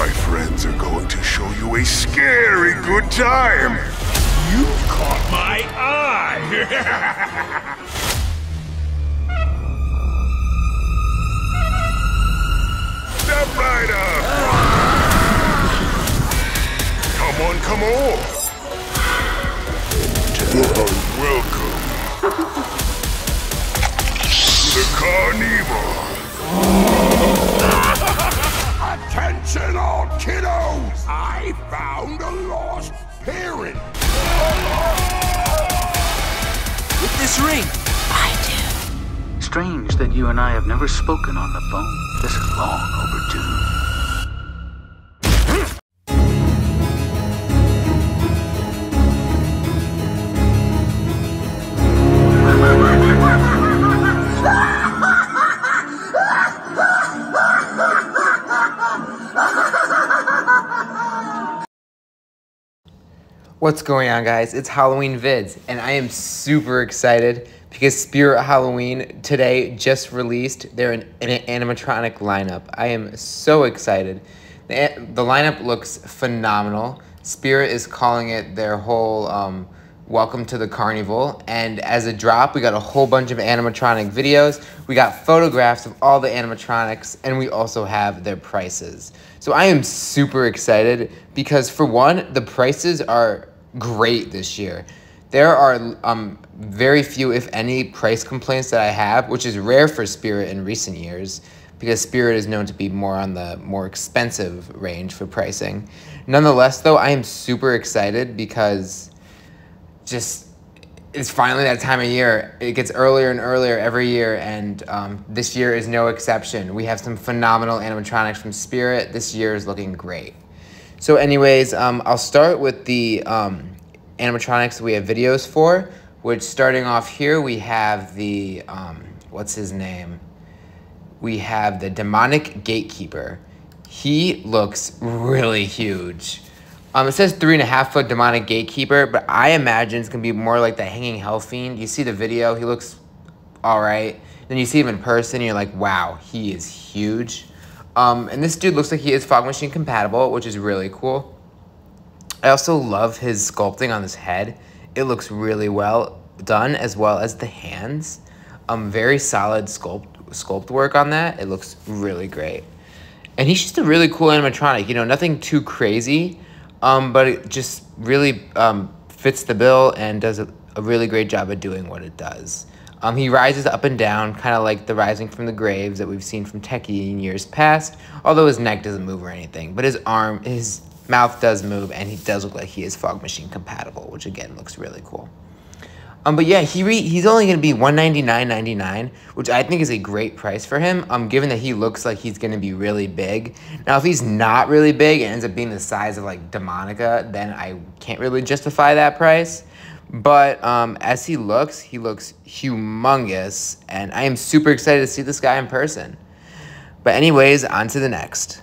My friends are going to show you a scary good time. You caught my eye! Step right up! Come on, come on! Welcome to the Carnevil! Attention all kiddos! I found a lost parent! With this ring? I do. Strange that you and I have never spoken on the phone. This is long overdue. What's going on, guys? It's Halloween Vids, and I am super excited because Spirit Halloween today just released their animatronic lineup. I am so excited. The lineup looks phenomenal. Spirit is calling it their whole welcome to the Carnival, and as a drop, we got a whole bunch of animatronic videos. We got photographs of all the animatronics, and we also have their prices. So I am super excited because, for one, the prices are great this year. There are very few, if any, price complaints that I have, which is rare for Spirit in recent years because Spirit is known to be more on the more expensive range for pricing. Nonetheless, though, I am super excited because it's finally that time of year. It gets earlier and earlier every year, and this year is no exception. We have some phenomenal animatronics from Spirit. This year is looking great. So anyways, I'll start with the animatronics we have videos for, which starting off here, we have the, what's his name? We have the demonic Gatekeeper. He looks really huge. It says 3.5 foot demonic Gatekeeper, but I imagine it's gonna be more like the hanging hell fiend. You see the video, he looks all right. Then you see him in person, and you're like, wow, he is huge. And this dude looks like he is fog machine compatible, which is really cool. I also love his sculpting on his head. It looks really well done, as well as the hands. Very solid sculpt work on that. It looks really great. And he's just a really cool animatronic. You know, nothing too crazy, but it just really fits the bill and does a really great job of doing what it does. He rises up and down, kind of like the rising from the graves that we've seen from Techie in years past, although his neck doesn't move or anything. But his mouth does move, and he does look like he is fog machine compatible, which again looks really cool. But yeah, he's only going to be $199.99, which I think is a great price for him, given that he looks like he's going to be really big. Now, if he's not really big and ends up being the size of like Demonica, then I can't really justify that price. But as he looks humongous, and I am super excited to see this guy in person. But anyways, on to the next.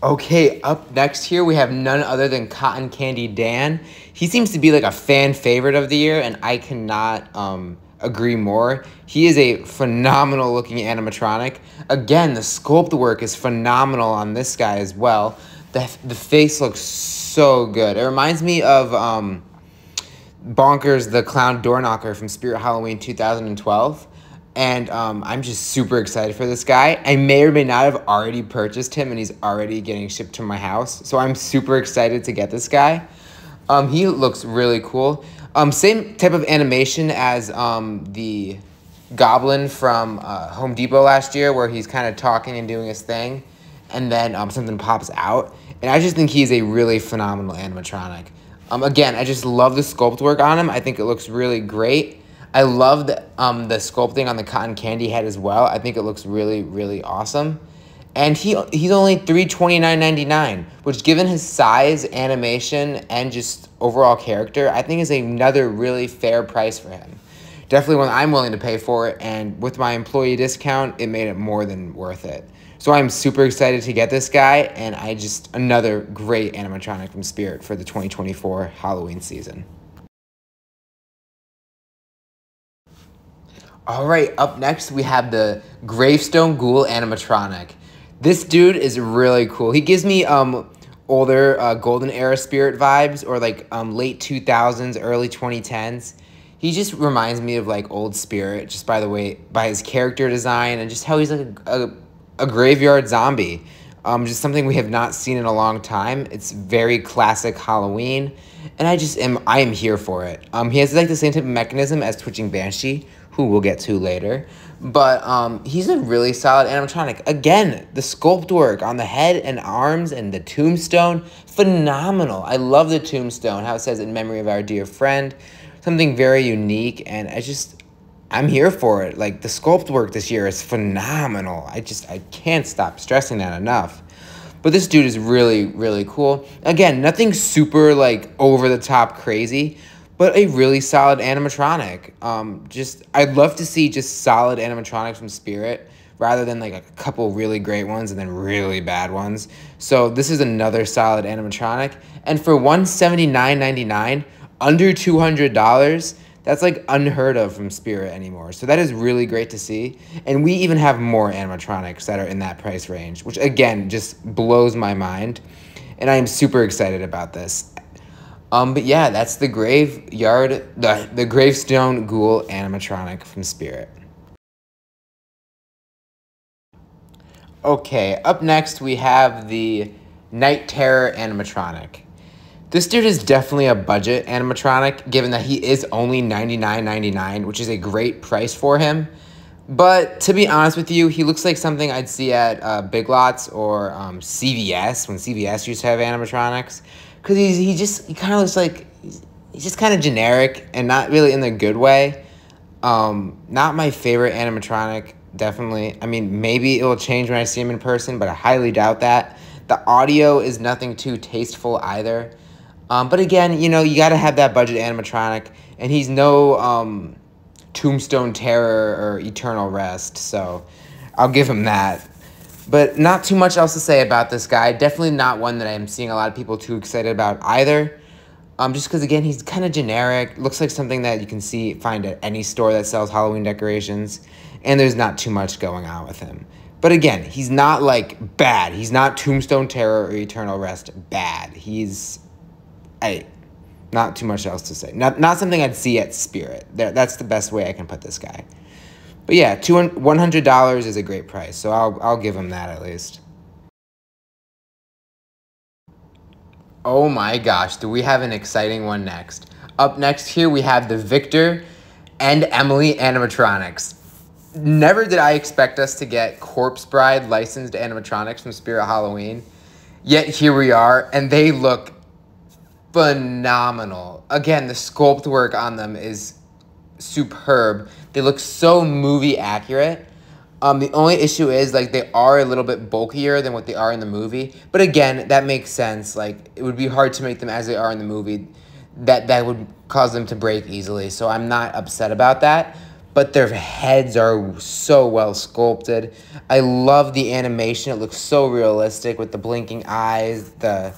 Okay, up next here, we have none other than Cotton Candy Dan. He seems to be like a fan favorite of the year, and I cannot agree more. He is a phenomenal looking animatronic. Again, the sculpt work is phenomenal on this guy as well. The face looks so good. It reminds me of Bonkers the Clown Door Knocker from Spirit Halloween 2012. And I'm just super excited for this guy. I may or may not have already purchased him, and he's already getting shipped to my house. So I'm super excited to get this guy. He looks really cool. Same type of animation as the Goblin from Home Depot last year, where he's kind of talking and doing his thing, and then something pops out. And I just think he's a really phenomenal animatronic. Again, I just love the sculpt work on him. I think it looks really great. I love the sculpting on the cotton candy head as well. I think it looks really, really awesome. And he's only $329.99, which, given his size, animation, and just overall character, I think is another really fair price for him. Definitely one I'm willing to pay for it, and with my employee discount, it made it more than worth it. So I'm super excited to get this guy, and another great animatronic from Spirit for the 2024 Halloween season. All right, up next we have the Gravestone Ghoul animatronic. This dude is really cool. He gives me older Golden Era Spirit vibes, or like late 2000s, early 2010s. He just reminds me of like old Spirit, just by his character design and just how he's like a graveyard zombie. Just something we have not seen in a long time. It's very classic Halloween, and I am here for it. He has like the same type of mechanism as Twitching Banshee, who we'll get to later. But he's a really solid animatronic. Again, the sculpt work on the head and arms and the tombstone, phenomenal. I love the tombstone, how it says "in memory of our dear friend." Something very unique, and I'm here for it. Like, the sculpt work this year is phenomenal. I can't stop stressing that enough. But this dude is really, really cool. Again, nothing super, like, over-the-top crazy, but a really solid animatronic. I'd love to see just solid animatronics from Spirit, rather than, like, a couple really great ones and then really bad ones. So this is another solid animatronic. And for $179.99, under $200, that's like unheard of from Spirit anymore. So that is really great to see. And we even have more animatronics that are in that price range, which again, just blows my mind. And I am super excited about this. But yeah, that's the the Gravestone Ghoul animatronic from Spirit. Okay, up next we have the Night Terror animatronic. This dude is definitely a budget animatronic, given that he is only $99.99, which is a great price for him. But to be honest with you, he looks like something I'd see at Big Lots or CVS, when CVS used to have animatronics. Because he kind of looks like, he's just kind of generic and not really in the good way. Not my favorite animatronic, definitely. I mean, maybe it will change when I see him in person, but I highly doubt that. The audio is nothing too tasteful either. But again, you know, you got to have that budget animatronic, and he's no Tombstone Terror or Eternal Rest, so I'll give him that. But not too much else to say about this guy. Definitely not one that I'm seeing a lot of people too excited about either. Just because, again, he's kind of generic. Looks like something that you can find at any store that sells Halloween decorations, and there's not too much going on with him. But again, he's not, like, bad. He's not Tombstone Terror or Eternal Rest bad. Not too much else to say. Not something I'd see at Spirit. That's the best way I can put this guy. But yeah, $100 is a great price, so I'll give him that at least. Oh my gosh, do we have an exciting one next? Up next here we have the Victor and Emily animatronics. Never did I expect us to get Corpse Bride licensed animatronics from Spirit Halloween, yet here we are, and they look phenomenal. Again, the sculpt work on them is superb. They look so movie accurate. The only issue is, like, they are a little bit bulkier than what they are in the movie. But again, that makes sense. Like, it would be hard to make them as they are in the movie. That would cause them to break easily. So I'm not upset about that. But their heads are so well sculpted. I love the animation. It looks so realistic with the blinking eyes, the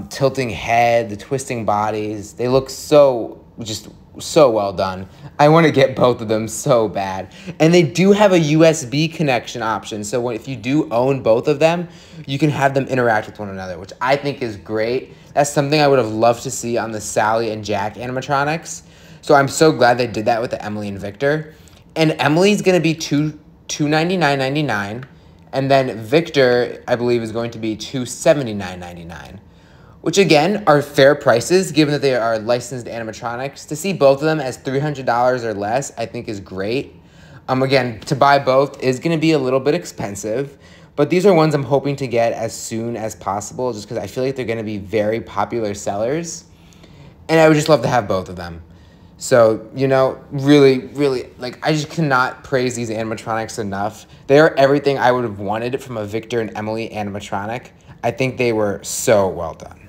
tilting head, the twisting bodies. They look so well done. I want to get both of them so bad. And they do have a USB connection option. So if you do own both of them, you can have them interact with one another, which I think is great. That's something I would have loved to see on the Sally and Jack animatronics. So I'm so glad they did that with the Emily and Victor. And Emily's going to be $299.99. And then Victor, I believe, is going to be $279.99. Which, again, are fair prices, given that they are licensed animatronics. To see both of them as $300 or less, I think is great. Again, to buy both is going to be a little bit expensive, but these are ones I'm hoping to get as soon as possible, just because I feel like they're going to be very popular sellers, and I would just love to have both of them. So, you know, really, really, like, I just cannot praise these animatronics enough. They are everything I would have wanted from a Victor and Emily animatronic. I think they were so well done.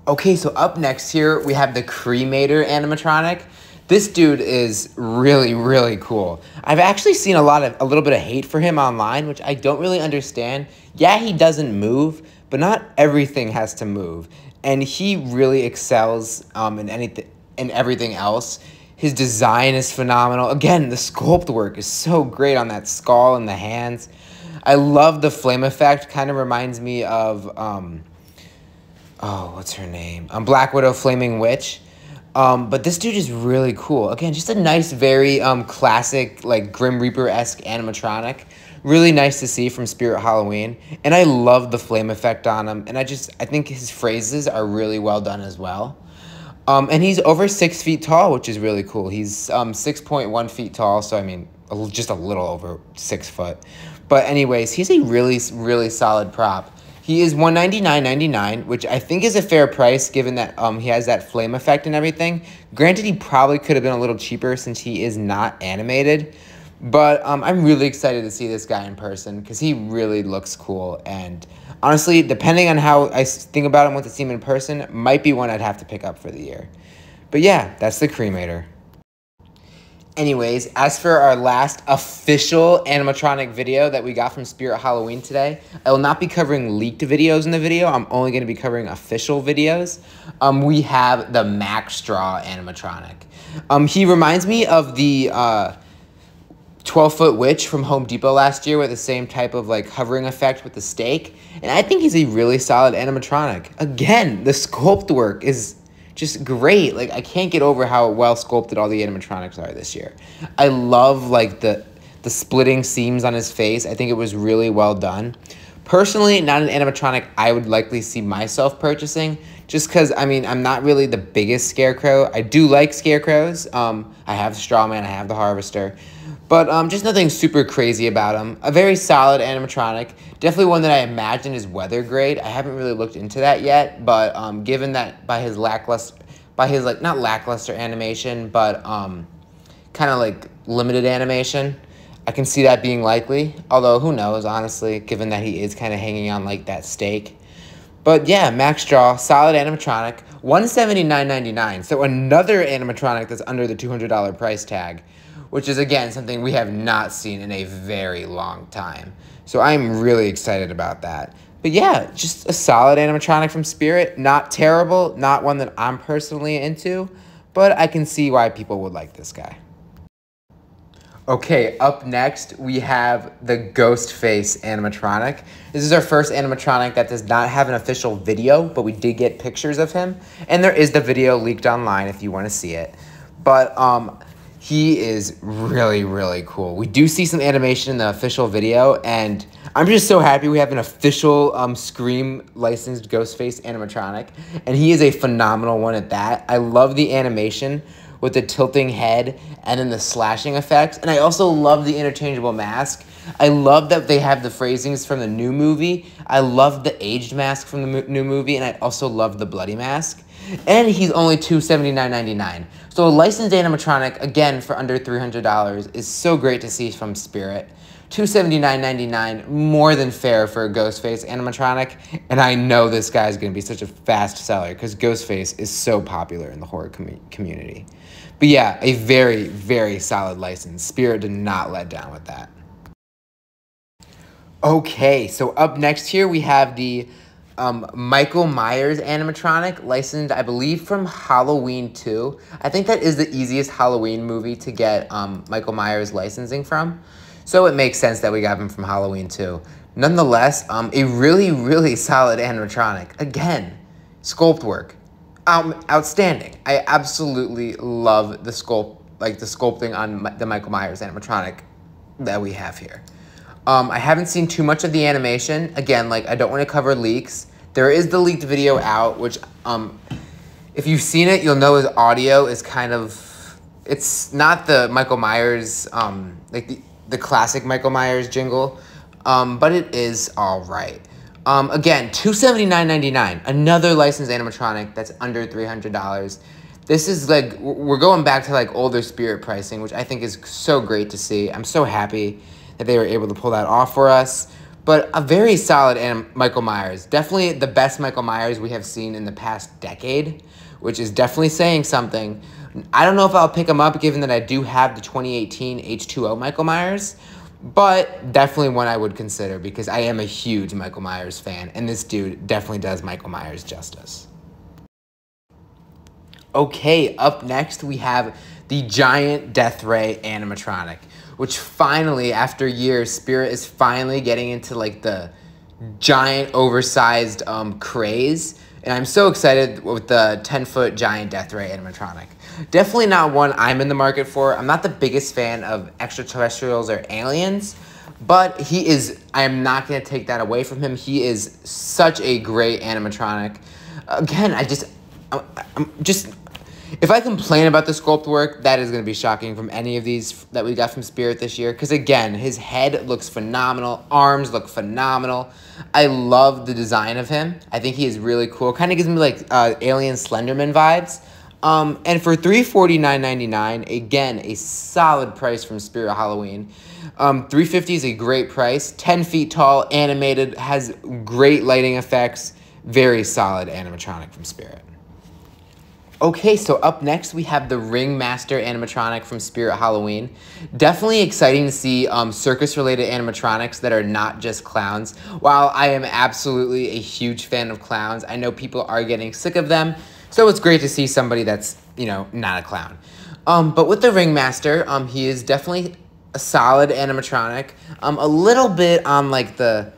Okay, so up next here, we have the Cremator animatronic. This dude is really, really cool. I've actually seen a little bit of hate for him online, which I don't really understand. Yeah, he doesn't move, but not everything has to move. And he really excels in everything else. His design is phenomenal. Again, the sculpt work is so great on that skull and the hands. I love the flame effect. Kind of reminds me of, oh, what's her name? Black Widow Flaming Witch. But this dude is really cool. Again, just a nice, very classic, like Grim Reaper-esque animatronic. Really nice to see from Spirit Halloween. And I love the flame effect on him. And I think his phrases are really well done as well. And he's over 6 feet tall, which is really cool. He's 6.1 feet tall, so I mean, just a little over 6 foot. But anyways, he's a really, really solid prop. He is $199.99, which I think is a fair price given that he has that flame effect and everything. Granted, he probably could have been a little cheaper since he is not animated. But I'm really excited to see this guy in person because he really looks cool. And honestly, depending on how I think about him once I see him in person, might be one I'd have to pick up for the year. But yeah, that's the Cremator. Anyways, as for our last official animatronic video that we got from Spirit Halloween today, I will not be covering leaked videos in the video. I'm only going to be covering official videos. We have the Max Straw animatronic. He reminds me of the 12-foot witch from Home Depot last year with the same type of like hovering effect with the stake. And I think he's a really solid animatronic. Again, the sculpt work is just great. Like, I can't get over how well sculpted all the animatronics are this year. I love like the splitting seams on his face. I think it was really well done. Personally, not an animatronic I would likely see myself purchasing, just because, I mean, I'm not really the biggest scarecrow. I do like scarecrows. I have Strawman, I have the Harvester, but just nothing super crazy about him. A very solid animatronic. Definitely one that I imagine is weather grade. I haven't really looked into that yet, but given that by his like, not lackluster animation, but kind of like limited animation, I can see that being likely. Although, who knows, honestly, given that he is kind of hanging on like that stake. But yeah, Max Straw, solid animatronic, $179.99. So another animatronic that's under the $200 price tag, which is, again, something we have not seen in a very long time. So I'm really excited about that. But yeah, just a solid animatronic from Spirit. Not terrible, not one that I'm personally into, but I can see why people would like this guy. Okay, up next, we have the Ghostface animatronic. This is our first animatronic that does not have an official video, but we did get pictures of him. And there is the video leaked online if you want to see it. But he is really, really cool. We do see some animation in the official video, and I'm just so happy we have an official Scream licensed Ghostface animatronic, and he is a phenomenal one at that. I love the animation with the tilting head and then the slashing effects, and I also love the interchangeable mask. I love that they have the phrasings from the new movie. I love the aged mask from the new movie, and I also love the bloody mask. And he's only $279.99. So a licensed animatronic, again, for under $300 is so great to see from Spirit. $279.99, more than fair for a Ghostface animatronic. And I know this guy's going to be such a fast seller because Ghostface is so popular in the horror community. But yeah, a very, very solid license. Spirit did not let down with that. Okay, so up next here we have the Michael Myers animatronic, licensed, I believe, from Halloween 2. I think that is the easiest Halloween movie to get Michael Myers licensing from. So it makes sense that we got him from Halloween 2. Nonetheless, a really, really solid animatronic. Again, sculpt work. Outstanding. I absolutely love the sculpting on the Michael Myers animatronic that we have here. I haven't seen too much of the animation. Again, like, I don't want to cover leaks. There is the leaked video out, which, if you've seen it, you'll know his audio is kind of, it's not the Michael Myers, like the classic Michael Myers jingle, but it is all right. Again, $279.99, another licensed animatronic that's under $300. This is like, we're going back to like older Spirit pricing, which I think is so great to see. I'm so happy that they were able to pull that off for us. But a very solid Michael Myers. Definitely the best Michael Myers we have seen in the past decade, which is definitely saying something. I don't know if I'll pick him up given that I do have the 2018 H2O Michael Myers, but definitely one I would consider because I am a huge Michael Myers fan, and this dude definitely does Michael Myers justice. Okay, up next we have the giant Death Ray animatronic, which finally, after years, Spirit is finally getting into like the giant oversized craze. And I'm so excited with the 10-foot giant Death Ray animatronic. Definitely not one I'm in the market for. I'm not the biggest fan of extraterrestrials or aliens, but he is, I am not going to take that away from him. He is such a great animatronic. Again, I'm just, if I complain about the sculpt work, that is going to be shocking from any of these that we got from Spirit this year. Because again, his head looks phenomenal. Arms look phenomenal. I love the design of him. I think he is really cool. Kind of gives me like Alien Slenderman vibes. And for $349.99, again, a solid price from Spirit Halloween. $350 is a great price. 10 feet tall, animated, has great lighting effects. Very solid animatronic from Spirit. Okay, so up next we have the Ringmaster animatronic from Spirit Halloween. Definitely exciting to see circus-related animatronics that are not just clowns. While I am absolutely a huge fan of clowns, I know people are getting sick of them, so it's great to see somebody that's, you know, not a clown. But with the Ringmaster, he is definitely a solid animatronic. A little bit on like the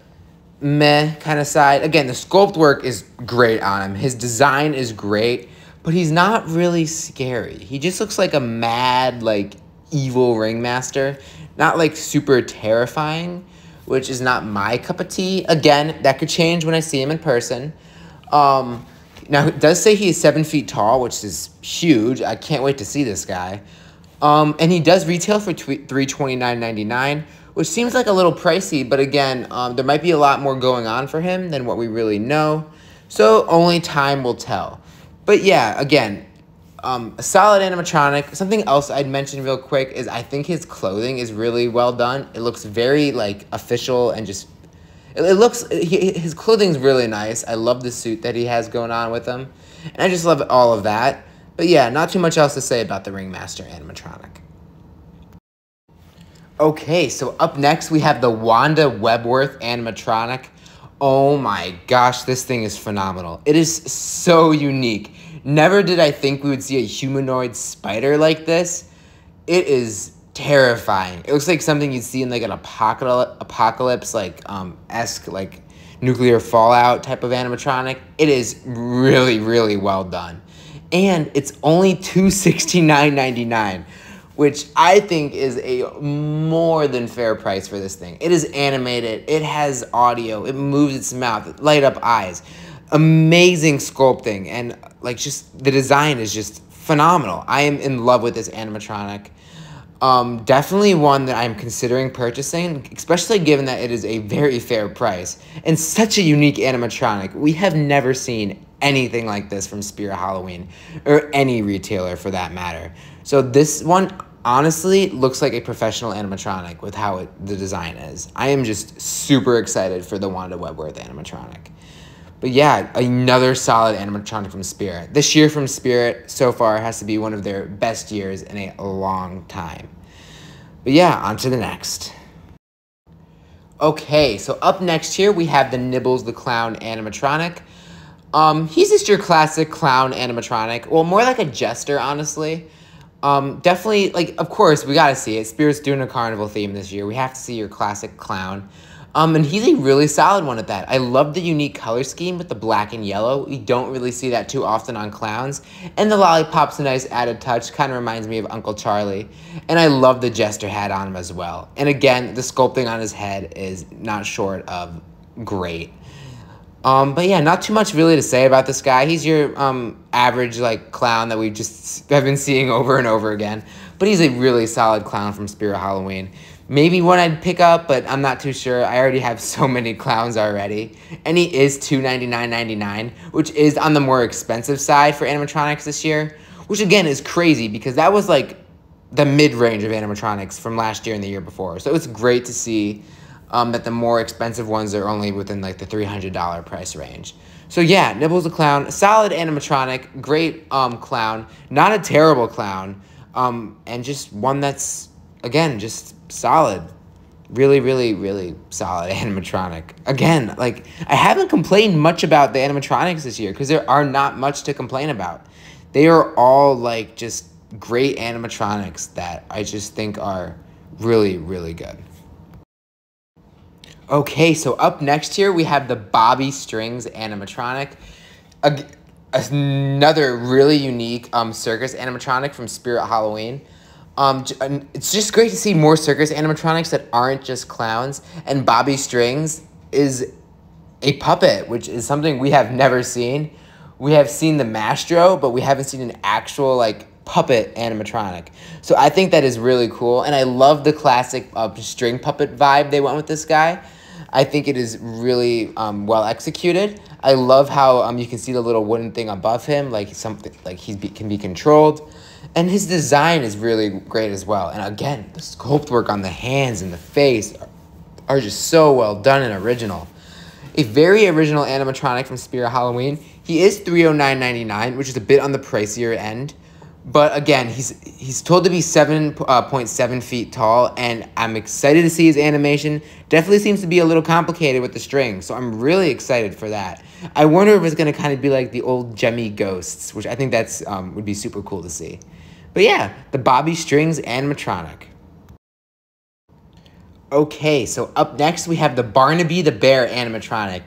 meh kind of side. Again, the sculpt work is great on him. His design is great. But he's not really scary. He just looks like a mad, like, evil ringmaster. Not, like, super terrifying, which is not my cup of tea. Again, that could change when I see him in person. Now, it does say he is 7 feet tall, which is huge. I can't wait to see this guy. And he does retail for $329.99, which seems like a little pricey. But again, there might be a lot more going on for him than what we really know. So only time will tell. But yeah, again, a solid animatronic. Something else I'd mention real quick is I think his clothing is really well done. It looks very, like, official and just... his clothing's really nice. I love the suit that he has going on with him. And I just love all of that. But yeah, not too much else to say about the Ringmaster animatronic. Okay, so up next we have the Wanda Webwork animatronic. Oh my gosh, this thing is phenomenal. It is so unique. Never did I think we would see a humanoid spider like this. It is terrifying. It looks like something you'd see in like an apocalypse like esque like nuclear fallout type of animatronic. It is really, really well done. And it's only $269.99. Which I think is a more than fair price for this thing. It is animated, it has audio, it moves its mouth, light up eyes. Amazing sculpting, and like just the design is just phenomenal. I am in love with this animatronic. Definitely one that I'm considering purchasing, especially given that it is a very fair price. And such a unique animatronic. We have never seen anything like this from Spirit Halloween, or any retailer for that matter. So this one honestly looks like a professional animatronic with how the design is. I am just super excited for the Wanda Webwork animatronic. But yeah, another solid animatronic from Spirit. This year from Spirit so far has to be one of their best years in a long time. But yeah, on to the next. Okay, so up next here we have the Nibbles the Clown animatronic. He's just your classic clown animatronic. Well, more like a jester, honestly. Definitely, like, of course, we gotta see it. Spirit's doing a carnival theme this year. We have to see your classic clown. And he's a really solid one at that. I love the unique color scheme with the black and yellow. We don't really see that too often on clowns. And the lollipop's a nice added touch. Kind of reminds me of Uncle Charlie. And I love the jester hat on him as well. And again, the sculpting on his head is not short of great. But yeah, not too much really to say about this guy. He's your average like clown that we just have been seeing over and over again. But he's a really solid clown from Spirit Halloween. Maybe one I'd pick up, but I'm not too sure. I already have so many clowns already. And he is $299.99, which is on the more expensive side for animatronics this year. Which again is crazy because that was like the mid-range of animatronics from last year and the year before. So it's great to see that the more expensive ones are only within like the $300 price range. So yeah, Nibbles the Clown, solid animatronic, great clown, not a terrible clown, and just one that's, again, just solid. Really, really, really solid animatronic. Again, like, I haven't complained much about the animatronics this year because there are not much to complain about. They are all, like, just great animatronics that I just think are really, really good. Okay, so up next here, we have the Bobby Strings animatronic. Another really unique circus animatronic from Spirit Halloween. It's just great to see more circus animatronics that aren't just clowns. And Bobby Strings is a puppet, which is something we have never seen. We have seen the Mastro, but we haven't seen an actual like puppet animatronic. So I think that is really cool. And I love the classic string puppet vibe they went with this guy. I think it is really well executed. I love how you can see the little wooden thing above him, like something like can be controlled, and his design is really great as well. And again, the sculpt work on the hands and the face are just so well done and original. A very original animatronic from Spirit Halloween. He is $309.99, which is a bit on the pricier end. But again, he's told to be 7.7 feet tall, and I'm excited to see his animation. Definitely seems to be a little complicated with the strings, so I'm really excited for that. I wonder if it's going to kind of be like the old Jemmy Ghosts, which I think that's would be super cool to see. But yeah, the Bobby Strings animatronic. Okay, so up next we have the Barnaby the Bear animatronic.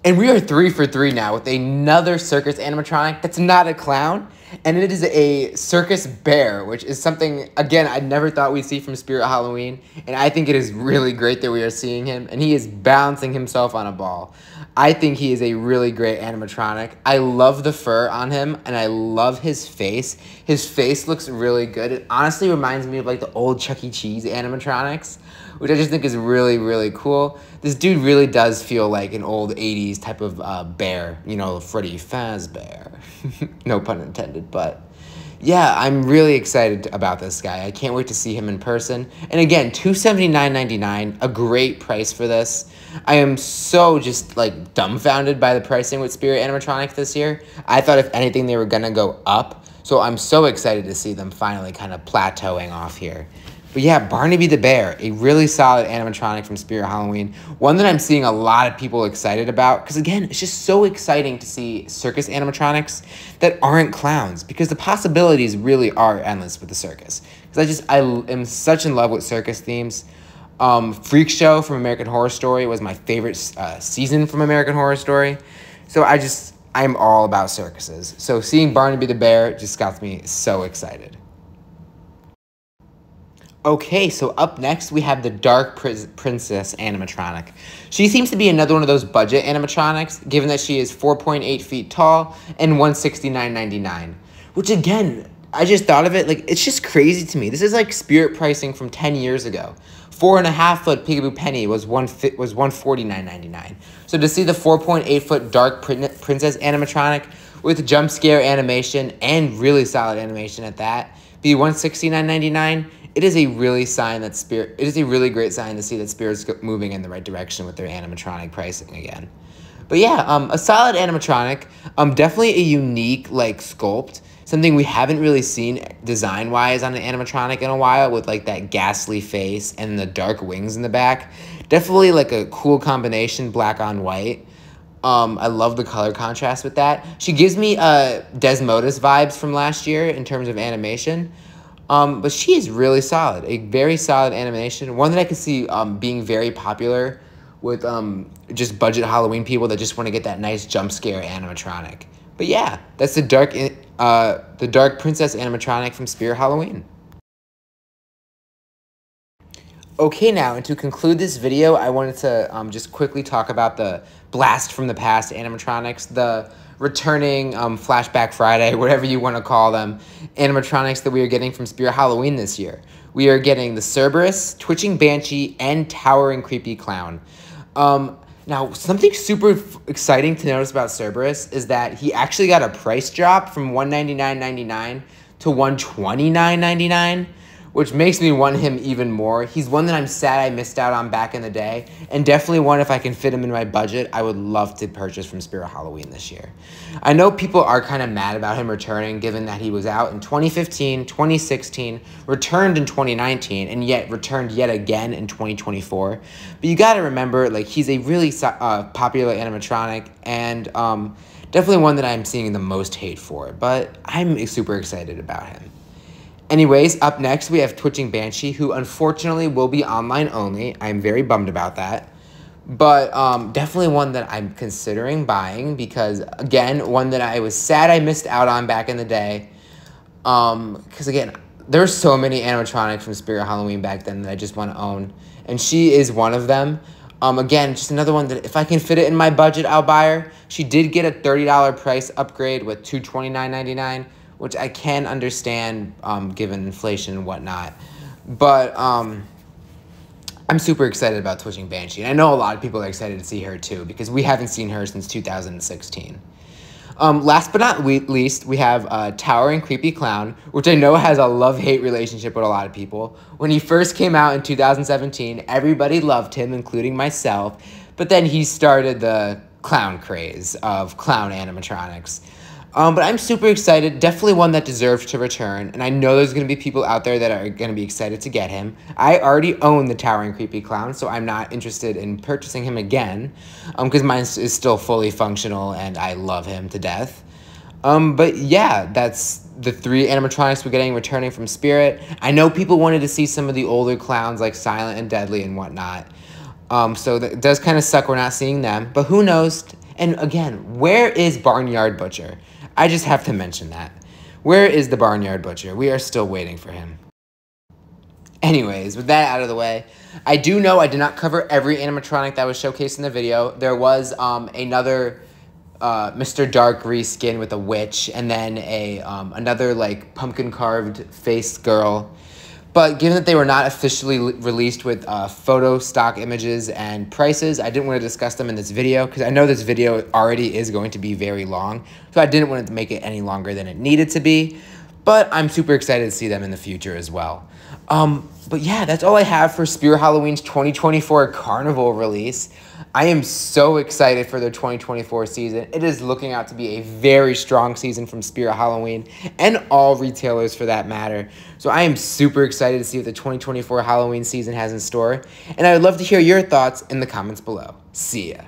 And we are 3 for 3 now with another circus animatronic that's not a clown. And it is a circus bear, which is something, again, I never thought we'd see from Spirit Halloween. And I think it is really great that we are seeing him. And he is balancing himself on a ball. I think he is a really great animatronic. I love the fur on him, and I love his face. His face looks really good. It honestly reminds me of like the old Chuck E. Cheese animatronics, which I just think is really, really cool. This dude really does feel like an old 80s type of bear. You know, Freddy Fazbear. No pun intended, but yeah, I'm really excited about this guy. I can't wait to see him in person. And again, $279.99, a great price for this. I am so just like dumbfounded by the pricing with Spirit Animatronics this year. I thought if anything they were gonna go up. So I'm so excited to see them finally kind of plateauing off here. But yeah, Barnaby the Bear, a really solid animatronic from Spirit Halloween. One that I'm seeing a lot of people excited about. Because again, it's just so exciting to see circus animatronics that aren't clowns. Because the possibilities really are endless with the circus. Because I am such in love with circus themes. Freak Show from American Horror Story was my favorite season from American Horror Story. So I'm all about circuses. So seeing Barnaby the Bear just got me so excited. Okay, so up next we have the Dark Princess animatronic. She seems to be another one of those budget animatronics, given that she is 4.8 feet tall and $169.99. Which again, I just thought of it, like, it's just crazy to me. This is like Spirit pricing from 10 years ago. 4.5 foot Peekaboo Penny was $149.99. So to see the 4.8 foot Dark Princess animatronic with jump scare animation and really solid animation at that be $169.99. It is a really great sign to see that Spirit's moving in the right direction with their animatronic pricing again. But yeah, a solid animatronic, definitely a unique like sculpt, something we haven't really seen design-wise on an animatronic in a while, with like that ghastly face and the dark wings in the back. Definitely like a cool combination, black on white. I love the color contrast with that. She gives me Desmodus vibes from last year in terms of animation. But she is really solid. A very solid animation. One that I could see being very popular with just budget Halloween people that just want to get that nice jump scare animatronic. But yeah, that's the Dark Princess animatronic from Spirit Halloween. Okay, now, and to conclude this video, I wanted to just quickly talk about the Blast from the Past animatronics, the returning Flashback Friday, whatever you want to call them, animatronics that we are getting from Spirit Halloween this year. We are getting the Cerberus, Twitching Banshee, and Towering Creepy Clown. Now, something super exciting to notice about Cerberus is that he actually got a price drop from $199.99 to $129.99. Which makes me want him even more. He's one that I'm sad I missed out on back in the day, and definitely one, if I can fit him in my budget, I would love to purchase from Spirit Halloween this year. I know people are kind of mad about him returning, given that he was out in 2015, 2016, returned in 2019, and yet returned yet again in 2024. But you gotta remember, like, he's a really popular animatronic, and definitely one that I'm seeing the most hate for, but I'm super excited about him. Anyways, up next we have Twitching Banshee, who unfortunately will be online only. I'm very bummed about that. But definitely one that I'm considering buying because, again, one that I was sad I missed out on back in the day. Because, again, there's so many animatronics from Spirit Halloween back then that I just want to own. And she is one of them. Again, just another one that if I can fit it in my budget, I'll buy her. She did get a $30 price upgrade with $229.99, which I can understand given inflation and whatnot. But I'm super excited about Twitching Banshee. And I know a lot of people are excited to see her too because we haven't seen her since 2016. Last but not least, we have Towering Creepy Clown, which I know has a love-hate relationship with a lot of people. When he first came out in 2017, everybody loved him, including myself. But then he started the clown craze of clown animatronics. But I'm super excited. Definitely one that deserves to return. And I know there's going to be people out there that are going to be excited to get him. I already own the Towering Creepy Clown, so I'm not interested in purchasing him again. Because mine is still fully functional and I love him to death. But yeah, that's the 3 animatronics we're getting returning from Spirit. I know people wanted to see some of the older clowns like Silent and Deadly and whatnot. So that does kind of suck we're not seeing them. But who knows? And again, where is Barnyard Butcher? I just have to mention that. Where is the Barnyard Butcher? We are still waiting for him. Anyways, with that out of the way, I do know I did not cover every animatronic that was showcased in the video. There was another Mr. Dark reskin with a witch, and then another like pumpkin carved face girl. But given that they were not officially released with photo stock images and prices, I didn't want to discuss them in this video because I know this video already is going to be very long. So I didn't want to make it any longer than it needed to be. But I'm super excited to see them in the future as well. But yeah, that's all I have for Spirit Halloween's 2024 Carnival release. I am so excited for their 2024 season. It is looking out to be a very strong season from Spirit Halloween and all retailers for that matter. So I am super excited to see what the 2024 Halloween season has in store. And I would love to hear your thoughts in the comments below. See ya.